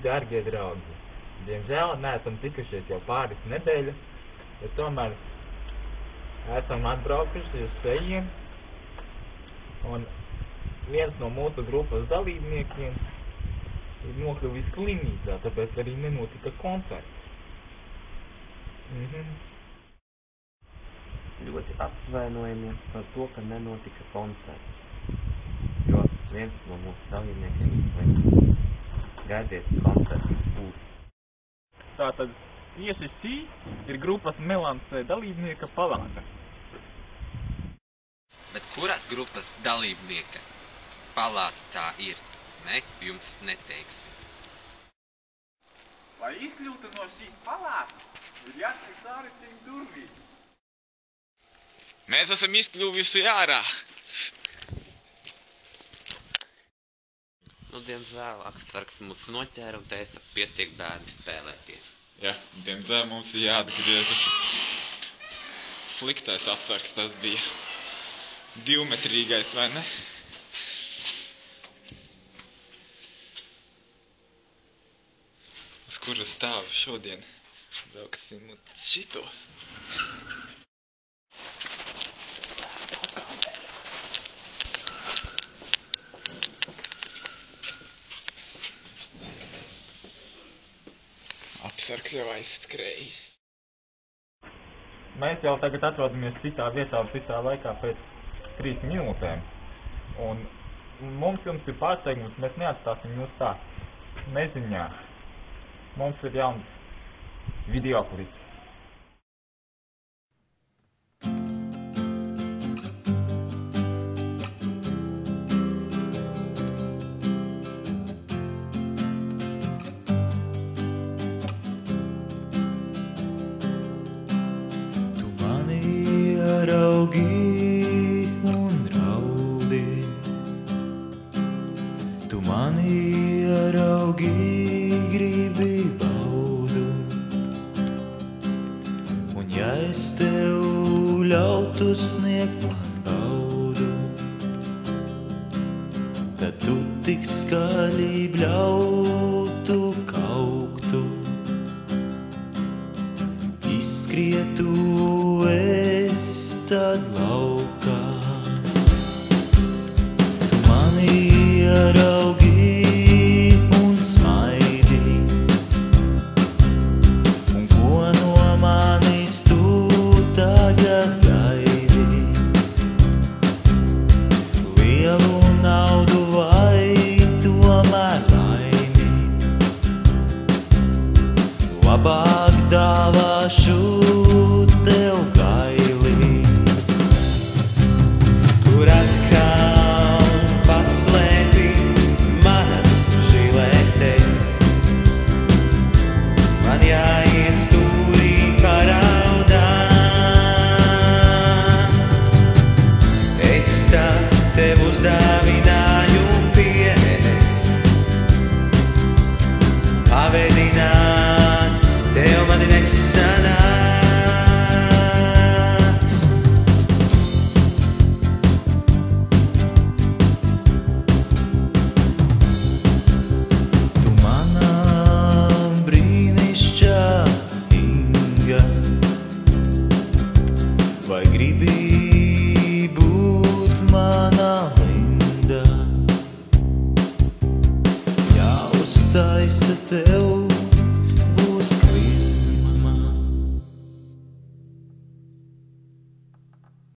Dārgie draugi, diemžēl neesam tikušies jau pāris nedēļas, bet tomēr esam atbraukuši uz šejien, un viens no mūsu grupas dalībniekiem ir nokļuvis slimnīcā, tāpēc arī nenotika koncerts. Ļoti atvainojamies par to, ka nenotika koncerts, jo viens no mūsu dalībniekiem izslima. Gaidiet, koncerts būs. Tātad tieši šī ir grupas Melancē dalībnieka palāta. Bet kura grupas dalībnieka palāta tā ir, mēs jums neteiksim. Lai izkļūtu no šīs palātas, ir jātiek cauri šīm durvīm. Mēs esam izkļuvusi ārā. Nu, diemžēl, aksargs mūs noķēra un teica, pietiek bērni spēlēties. Jā, diemžēl mums ir jāatgriežas. Sliktais apsargs tas bija. 2-metrīgais, vai ne? Uz kura stāvu šodien? Brauksim uz šito. Apsargs jau aizskrējis. Mēs jau tagad atrodamies citā vietā un citā laikā pēc 3 minūtēm. Un mums jums ir pārsteigums, mēs neatstāsim jūs tā neziņā. Mums ir jauns videoklips. Raugi un raudi, tu mani raugi, gribi baudu, un ja es tev ļautu sniegt man baudu, tad tu tik skaļi bļautu, kauktu, izskrietu tad laukā. Tu mani raugi un smaidi, un ko no manis tu tagad gaidi? Lielu naudu vai tomēr laimi? Labāk dāvāšu tev gaili. Kur atkal paslēpi manas žiletes, man jāiet stūrī paraudā. Es tā tev uzdāvināju pienes, pavedināt tev mani nesanāk. Vai gribi būt mana Linda? Jāuztaisa tev